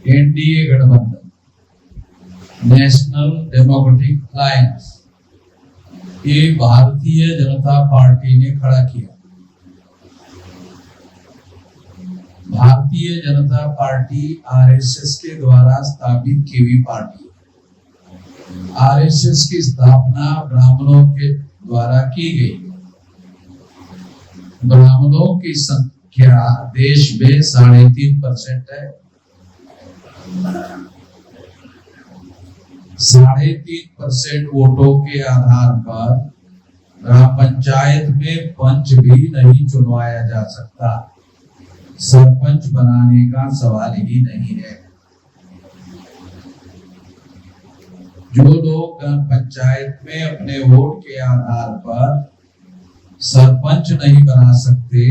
NDA गठबंधन, national democratic alliance, ये Bharatiya Janata party ने खड़ा किया। भारतीय जनता पार्टी आरएसएस के द्वारा स्थापित की हुई पार्टी। आरएसएस की स्थापना ब्राह्मणों के द्वारा की गई। ब्राह्मणों की संख्या देश में 3.5% है। 3.5% वोटों के आधार पर ग्राम पंचायत में पंच भी नहीं चुनवाया जा सकता। सरपंच बनाने का सवाल ही नहीं है। जो लोग ग्राम पंचायत में अपने वोट के आधार पर सरपंच नहीं बना सकते,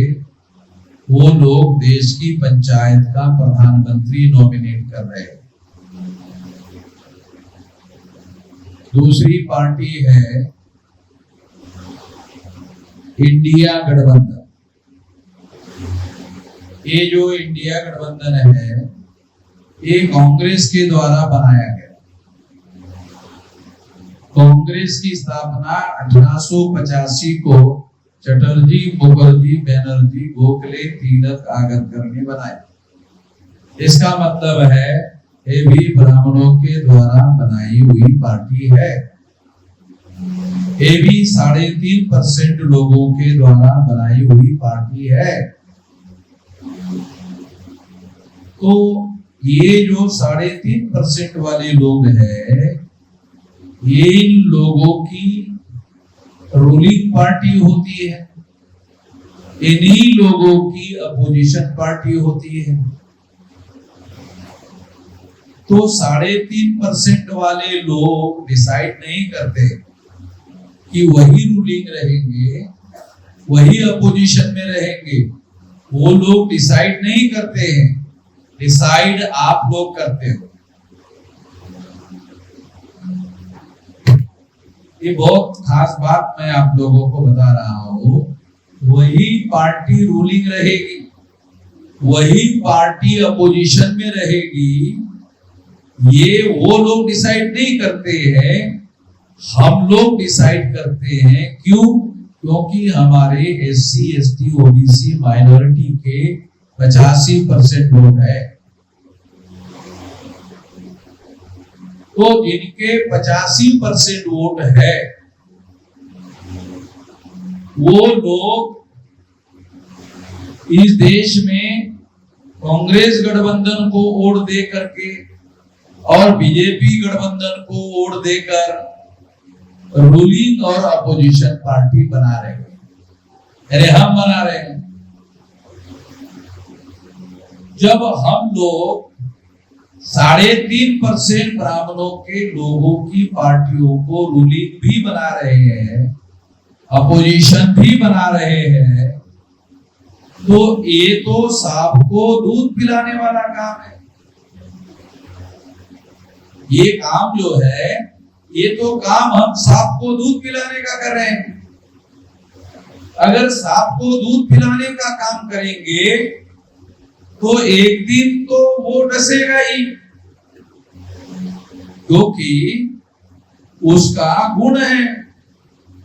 वो लोग देश की पंचायत का प्रधानमंत्री नॉमिनेट कर रहे हैं। दूसरी पार्टी है इंडिया गठबंधन। ये जो इंडिया गठबंधन है, ये कांग्रेस के द्वारा बनाया गया। कांग्रेस की स्थापना 1885 को चटर्जी, मुखर्जी, बैनर्जी, गोखले, तिलक, आगरकर ने बनाई। इसका मतलब है ये भी ब्राह्मणों के द्वारा बनाई हुई पार्टी है। ये भी 3.5% लोगों के द्वारा बनाई हुई पार्टी है। तो ये जो 3.5% वाले लोग हैं, ये लोगों की रूलिंग पार्टी होती है, इन्हीं लोगों की अपोजिशन पार्टी होती है। तो 3.5% वाले लोग डिसाइड नहीं करते कि वही रूलिंग रहेंगे, वही अपोजिशन में रहेंगे। वो लोग डिसाइड नहीं करते हैं, डिसाइड आप लोग करते हो। ये बहुत खास बात मैं आप लोगों को बता रहा हूं। वही पार्टी रूलिंग रहेगी, वही पार्टी अपोजिशन में रहेगी। ये वो लोग डिसाइड नहीं करते हैं, हम लोग डिसाइड करते हैं। क्यों? क्योंकि हमारे एससी, एसटी, ओबीसी, माइनॉरिटी के 85% लोग हैं। तो जिनके 85% वोट है, वो लोग इस देश में कांग्रेस गठबंधन को वोट दे करके और बीजेपी गठबंधन को वोट देकर रूलिंग और अपोजिशन पार्टी बना रहे हैं। अरे हम बना रहे हैं। जब हम लोग 3.5% ब्राह्मणों के लोगों की पार्टियों को रूलिंग भी बना रहे हैं, अपोजिशन भी बना रहे हैं, तो ये तो सांप को दूध पिलाने वाला काम है। ये काम जो है, ये तो काम हम सांप को दूध पिलाने का कर रहे हैं। अगर सांप को दूध पिलाने का काम करेंगे तो एक दिन तो वो डसेगा ही, क्योंकि उसका गुण है।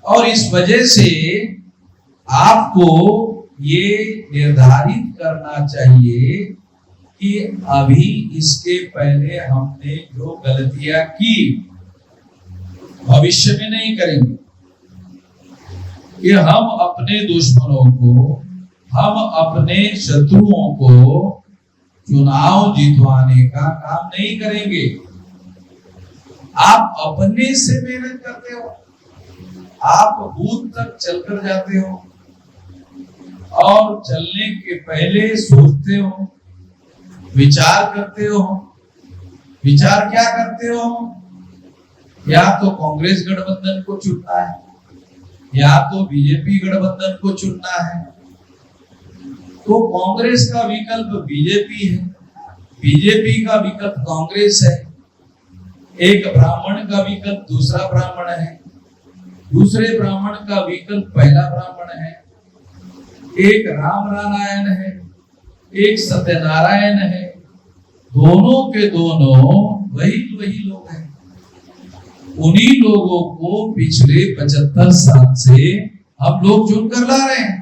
और इस वजह से आपको ये निर्धारित करना चाहिए कि अभी इसके पहले हमने जो गलतियां की, भविष्य में नहीं करेंगे। कि हम अपने दुश्मनों को, हम अपने शत्रुओं को चुनाव जितवाने का काम नहीं करेंगे। आप अपने से मेहनत करते हो, आप बूथ तक चलकर जाते हो और चलने के पहले सोचते हो, विचार करते हो। विचार क्या करते हो? या तो कांग्रेस गठबंधन को चुनना है, या तो बीजेपी गठबंधन को चुनना है। तो कांग्रेस का विकल्प बीजेपी है, बीजेपी का विकल्प कांग्रेस है। एक ब्राह्मण का विकल्प दूसरा ब्राह्मण है, दूसरे ब्राह्मण का विकल्प पहला ब्राह्मण है। एक राम नारायण है, एक सत्यनारायण है, दोनों के दोनों वही लोग हैं। उन्हीं लोगों को पिछले 75 साल से हम लोग चुनकर ला रहे हैं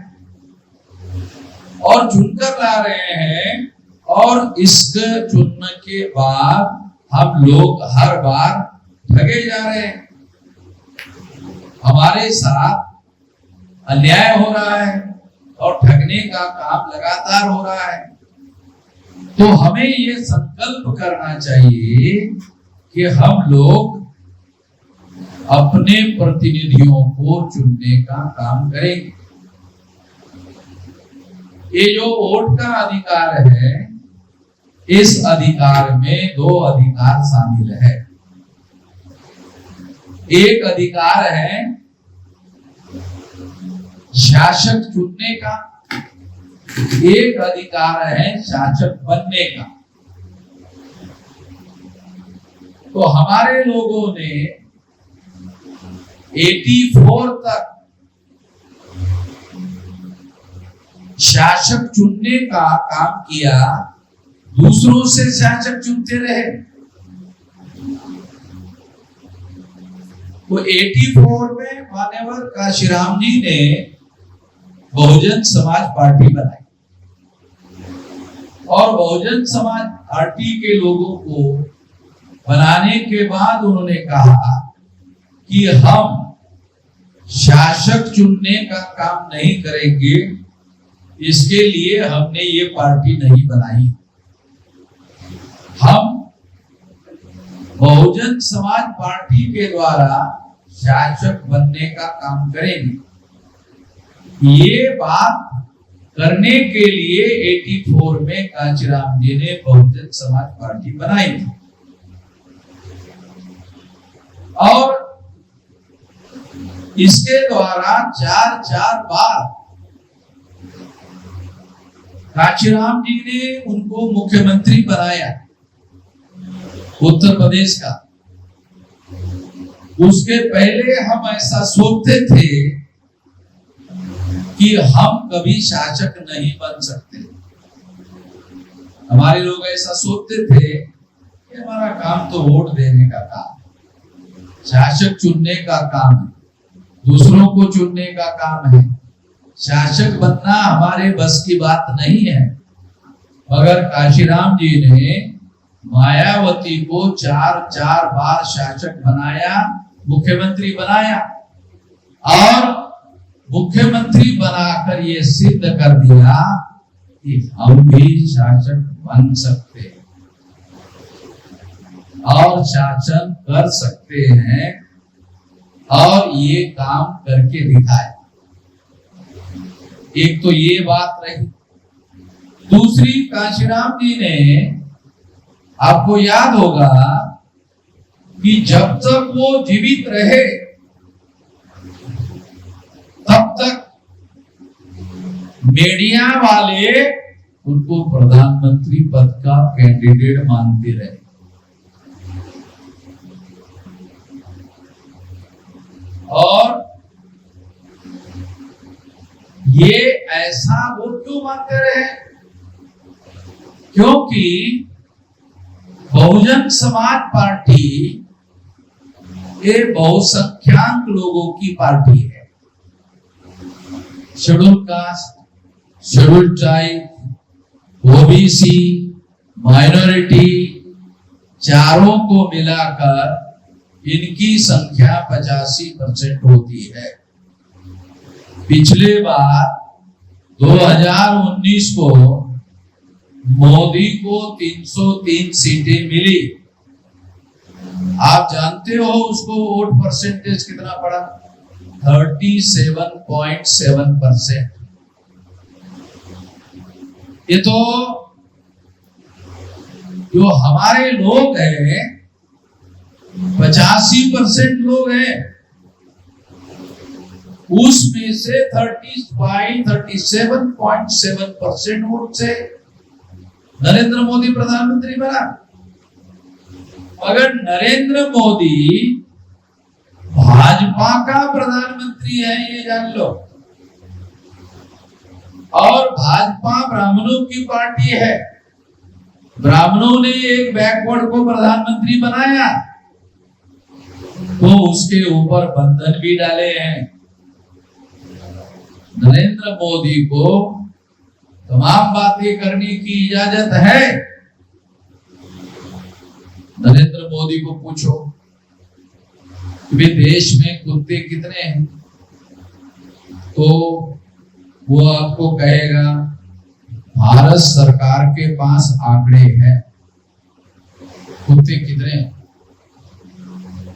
और चुनकर ला रहे हैं, और इसके चुनने के बाद हम लोग हर बार ठगे जा रहे हैं। हमारे साथ अन्याय हो रहा है और ठगने का काम लगातार हो रहा है। तो हमें ये संकल्प करना चाहिए कि हम लोग अपने प्रतिनिधियों को चुनने का काम करेंगे। ये जो वोट का अधिकार है, इस अधिकार में दो अधिकार शामिल है। एक अधिकार है शासक चुनने का, एक अधिकार है शासक बनने का। तो हमारे लोगों ने 84 तक शासक चुनने का काम किया, दूसरों से शासक चुनते रहे। तो 84 में मान्यवर काशीराम जी ने बहुजन समाज पार्टी बनाई और बहुजन समाज पार्टी के लोगों को बनाने के बाद उन्होंने कहा कि हम शासक चुनने का काम नहीं करेंगे, इसके लिए हमने ये पार्टी नहीं बनाई। हम बहुजन समाज पार्टी के द्वारा शासक बनने का काम करेंगे। ये बात करने के लिए 84 में कांचीराम जी ने बहुजन समाज पार्टी बनाई थी और इसके द्वारा 4 बार कांचीराम जी ने उनको मुख्यमंत्री बनाया उत्तर प्रदेश का। उसके पहले हम ऐसा सोचते थे कि हम कभी शासक नहीं बन सकते। हमारे लोग ऐसा सोचते थे कि हमारा काम तो वोट देने का काम, शासक चुनने का काम है, दूसरों को चुनने का काम है, शासक बनना हमारे बस की बात नहीं है। मगर काशीराम जी ने मायावती को 4 बार शासक बनाया, मुख्यमंत्री बनाया और मुख्यमंत्री बनाकर ये सिद्ध कर दिया कि हम भी शासक बन सकते हैं और शासन कर सकते हैं और ये काम करके दिखाए। एक तो ये बात रही। दूसरी, कांशीराम जी ने, आपको याद होगा कि जब तक वो जीवित रहे तब तक मीडिया वाले उनको प्रधानमंत्री पद का कैंडिडेट मानते रहे। और ये ऐसा वो क्यों मानते रहे? क्योंकि बहुजन समाज पार्टी ये बहुसंख्यक लोगों की पार्टी है। Schedule caste, schedule tribe, OBC, minority, चारों को मिलाकर इनकी संख्या 85% होती है। पिछले बार 2019 को मोदी को 303 सीटें मिली। आप जानते हो उसको वोट परसेंटेज कितना पड़ा? 37.7%। ये तो जो हमारे लोग हैं 85% लोग हैं, उसमें से 37.7% वोट से नरेंद्र मोदी प्रधानमंत्री बना। मगर नरेंद्र मोदी भाजपा का प्रधानमंत्री है, ये जान लो। और भाजपा ब्राह्मणों की पार्टी है ब्राह्मणों ने एक बैकवर्ड को प्रधानमंत्री बनाया तो उसके ऊपर बंधन भी डाले हैं। नरेंद्र मोदी को तमाम बातें करने की इजाजत है। नरेंद्र मोदी को पूछो कि देश में कुत्ते कितने हैं, तो वो आपको कहेगा भारत सरकार के पास आंकड़े हैं कुत्ते कितने हैं।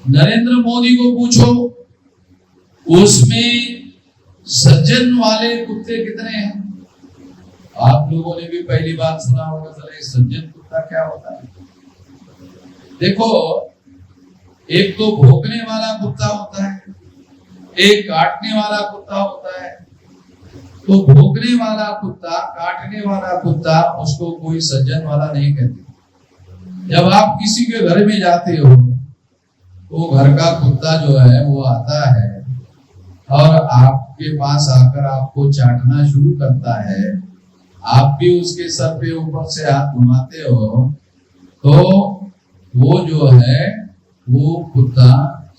नरेंद्र मोदी को पूछो उसमें सज्जन वाले कुत्ते कितने हैं। आप लोगों ने भी पहली बार सुना होगा, चले सज्जन कुत्ता क्या होता है। देखो, एक तो भौंकने वाला कुत्ता होता है, एक काटने वाला कुत्ता होता है। तो भौंकने वाला कुत्ता, काटने वाला कुत्ता, उसको कोई सज्जन वाला नहीं कहते। जब आप किसी के घर में जाते हो तो घर का कुत्ता जो है वो आता है और आपके पास आकर आपको चाटना शुरू करता है। आप भी उसके सर पे ऊपर से हाथ घुमाते हो तो वो जो है वो कुत्ता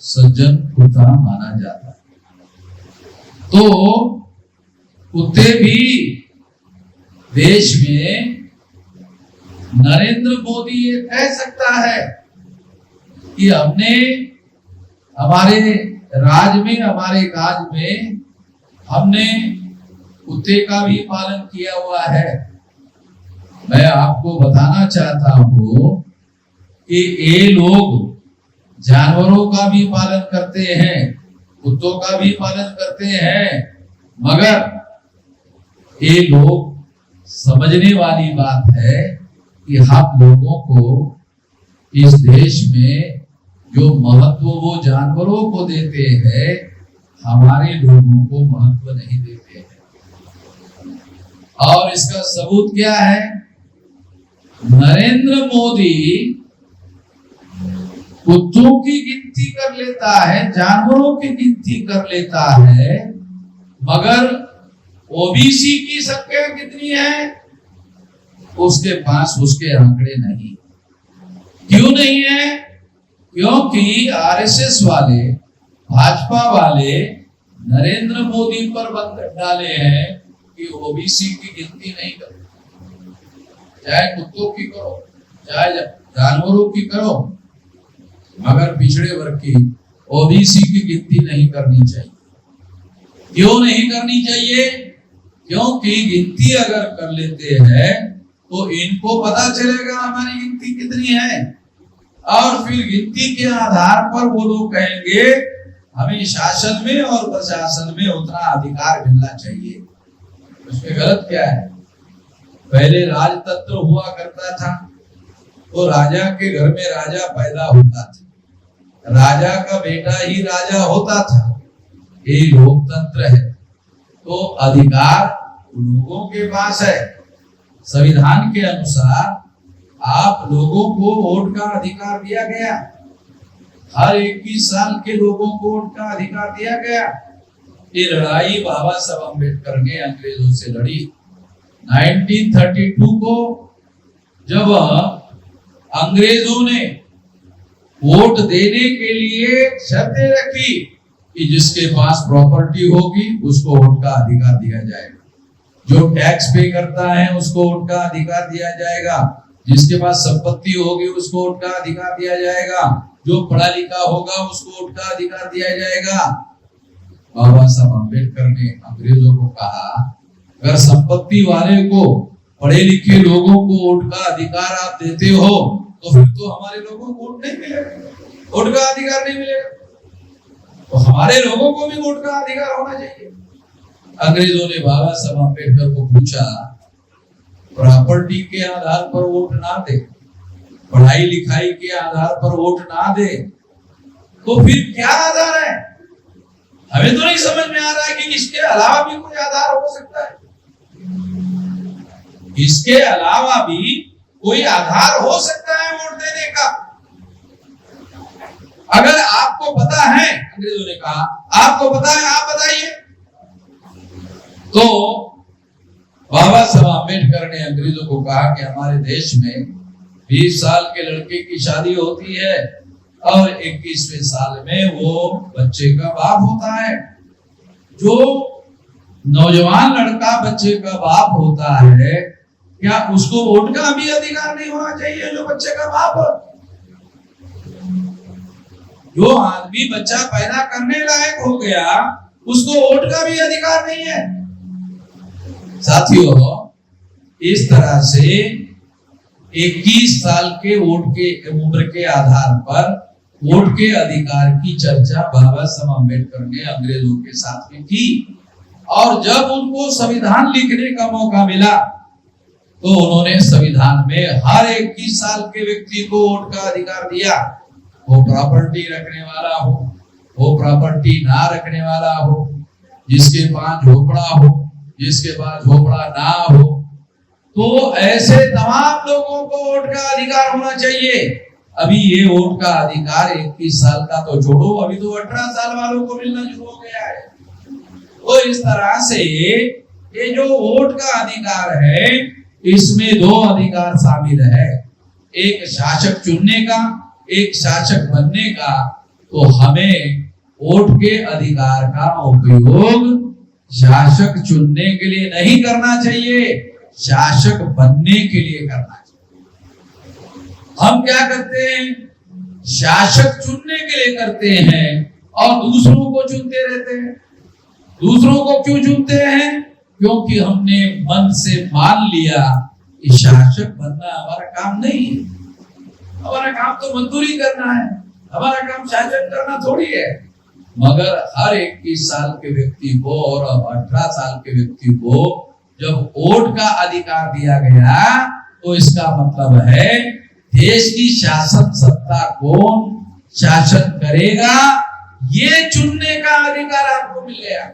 सज्जन कुत्ता माना जाता है। तो कुत्ते भी देश में नरेंद्र मोदी ये कह सकता है कि हमने हमारे राज में, हमारे काज में हमने कुत्ते का भी पालन किया हुआ है। मैं आपको बताना चाहता हूं कि ये लोग जानवरों का भी पालन करते हैं, कुत्तों का भी पालन करते हैं, मगर ये लोग समझने वाली बात है कि हम लोगों को इस देश में जो महत्व वो जानवरों को देते हैं, हमारे लोगों को महत्व नहीं देते हैं। और इसका सबूत क्या है? नरेंद्र मोदी कुत्तों की गिनती कर लेता है, जानवरों की गिनती कर लेता है, मगर ओबीसी की संख्या कितनी है उसके पास उसके आंकड़े नहीं। क्यों नहीं है? क्योंकि आरएसएस वाले, भाजपा वाले नरेंद्र मोदी पर बंधन डाले हैं कि ओबीसी की गिनती नहीं करो, चाहे कुत्तों की करो चाहे जानवरों की करो, मगर पिछड़े वर्ग की ओबीसी की गिनती नहीं करनी चाहिए। क्यों नहीं करनी चाहिए? क्योंकि गिनती अगर कर लेते हैं तो इनको पता चलेगा हमारी गिनती कितनी है, और फिर गिनती के आधार पर वो लोग कहेंगे हमें शासन में और प्रशासन में उतना अधिकार मिलना चाहिए। उसमें गलत क्या है? पहले राजतंत्र हुआ करता था तो राजा के घर में राजा पैदा होता था, राजा का बेटा ही राजा होता था। ये लोकतंत्र है तो अधिकार लोगों के पास है। संविधान के अनुसार आप लोगों को वोट का अधिकार दिया गया, हर 21 साल के लोगों को वोट का अधिकार दिया गया। ये लड़ाई बाबा साहब अम्बेडकर ने अंग्रेजों से लड़ी। 1932 को जब अंग्रेजों ने वोट देने के लिए शर्तें रखी कि जिसके पास प्रॉपर्टी होगी उसको वोट का अधिकार दिया जाएगा, जो टैक्स पे करता है उसको वोट का अधिकार दिया जाएगा, जिसके पास संपत्ति होगी उसको वोट का अधिकार दिया जाएगा, जो पढ़ा लिखा होगा उसको वोट का अधिकार दिया जाएगा। बाबा साहब अम्बेडकर ने अंग्रेजों को कहा अगर संपत्ति वाले को, पढ़े लिखे लोगों को वोट का अधिकार आप देते हो तो फिर तो हमारे लोगों को वोट नहीं मिलेगा, वोट का अधिकार नहीं मिलेगा, तो हमारे लोगों को भी वोट का अधिकार होना चाहिए। अंग्रेजों ने बाबा साहब अम्बेडकर को पूछा प्रॉपर्टी के आधार पर वोट ना दे, पढ़ाई लिखाई के आधार पर वोट ना दे, तो फिर क्या आधार है? हमें तो नहीं समझ में आ रहा है कि इसके अलावा भी कोई आधार हो सकता है। इसके अलावा भी कोई आधार हो सकता है वोट देने का। अगर आपको पता है, अंग्रेजों ने कहा आपको पता है आप बताइए। तो बाबा साहब अम्बेडकर ने अंग्रेजों को कहा कि हमारे देश में 20 साल के लड़के की शादी होती है और 21वें साल में वो बच्चे का बाप होता है। जो नौजवान लड़का बच्चे का बाप होता है, क्या उसको वोट का भी अधिकार नहीं होना चाहिए? जो बच्चे का बाप, जो आदमी बच्चा पैदा करने लायक हो गया, उसको वोट का भी अधिकार नहीं है। साथियों, इस तरह से 21 साल के वोट के उम्र के आधार पर वोट के अधिकार की चर्चा बाबा साहब अम्बेडकर ने अंग्रेजों के साथ में की, और जब उनको संविधान लिखने का मौका मिला तो उन्होंने संविधान में हर 21 साल के व्यक्ति को वोट का अधिकार दिया। वो प्रॉपर्टी रखने वाला हो, वो प्रॉपर्टी ना रखने वाला हो, जिसके पास झोपड़ा हो, जिसके पास झोपड़ा ना हो, तो ऐसे तमाम लोगों को वोट का अधिकार होना चाहिए। अभी ये वोट का अधिकार 21 साल का तो छोड़ो, अभी तो 18 साल वालों को मिलना शुरू हो गया है। तो इस तरह से ये जो वोट का अधिकार है, इसमें 2 अधिकार शामिल है, एक शासक चुनने का, एक शासक बनने का। तो हमें वोट के अधिकार का उपयोग शासक चुनने के लिए नहीं करना चाहिए, शासक बनने के लिए करना चाहिए। हम क्या करते हैं? शासक चुनने के लिए करते हैं और दूसरों को चुनते रहते हैं। दूसरों को क्यों चुनते हैं? क्योंकि हमने मन से मान लिया कि शासक बनना हमारा काम नहीं है। हमारा काम तो मजदूरी करना है, हमारा काम शासन करना थोड़ी है। मगर हर 21 साल के व्यक्ति को और 18 साल के व्यक्ति को जब वोट का अधिकार दिया गया, तो इसका मतलब है देश की शासन सत्ता कौन शासन करेगा, ये चुनने का अधिकार आपको मिल गया।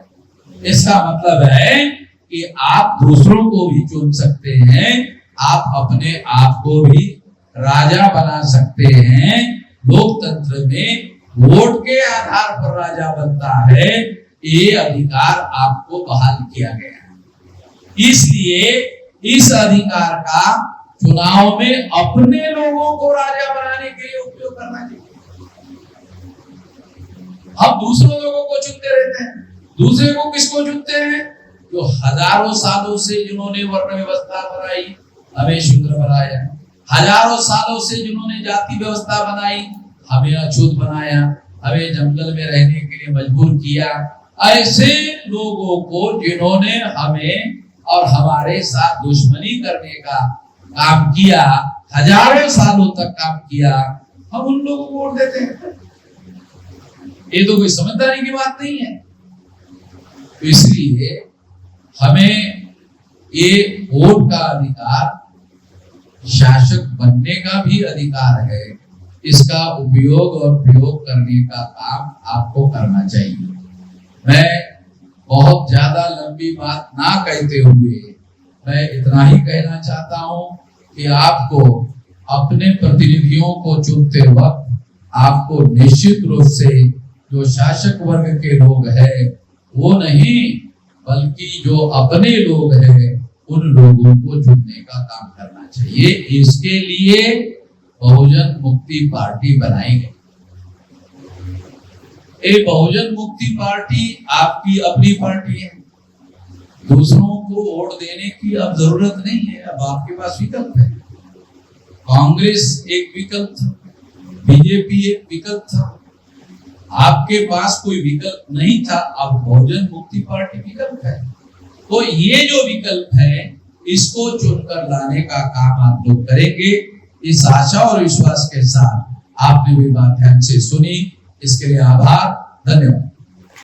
इसका मतलब है कि आप दूसरों को भी चुन सकते हैं, आप अपने आप को भी राजा बना सकते हैं। लोकतंत्र में वोट के आधार पर राजा बनता है, ये अधिकार आपको बहाल किया गया है। इसलिए इस अधिकार का चुनाव में अपने लोगों को राजा बनाने के लिए उपयोग करना चाहिए। हम दूसरों लोगों को चुनते रहते हैं। दूसरे को किसको चुनते हैं? जो हजारों सालों से जिन्होंने वर्ण व्यवस्था बनाई, हमें शूद्र बनाया। हजारों सालों से जिन्होंने जाति व्यवस्था बनाई, हमें अछूत बनाया, हमें जंगल में रहने के लिए मजबूर किया। ऐसे लोगों को जिन्होंने हमें और हमारे साथ दुश्मनी करने का काम किया, हजारों सालों तक काम किया, हम उन लोगों को वोट देते हैं। ये तो कोई समझदारी की बात नहीं है। तो इसलिए हमें ये वोट का अधिकार, शासक बनने का भी अधिकार है, इसका उपयोग और प्रयोग करने का काम आपको करना चाहिए। मैं बहुत ज्यादा लंबी बात ना कहते हुए मैं इतना ही कहना चाहता हूं कि आपको अपने प्रतिनिधियों को चुनते वक्त आपको निश्चित रूप से जो शासक वर्ग के लोग हैं वो नहीं, बल्कि जो अपने लोग हैं उन लोगों को चुनने का काम करना चाहिए। इसके लिए बहुजन मुक्ति पार्टी बनाई गई। ये बहुजन मुक्ति पार्टी आपकी अपनी पार्टी है, दूसरों को वोट देने की अब जरूरत नहीं है। अब आपके पास विकल्प है। कांग्रेस एक विकल्प था, बीजेपी एक विकल्प था, आपके पास कोई विकल्प नहीं था। अब बहुजन मुक्ति पार्टी विकल्प है। तो ये जो विकल्प है, इसको चुनकर लाने का काम आप लोग करेंगे। इस आशा और विश्वास के साथ आपने भी बात ध्यान से सुनी, इसके लिए आभार, धन्यवाद।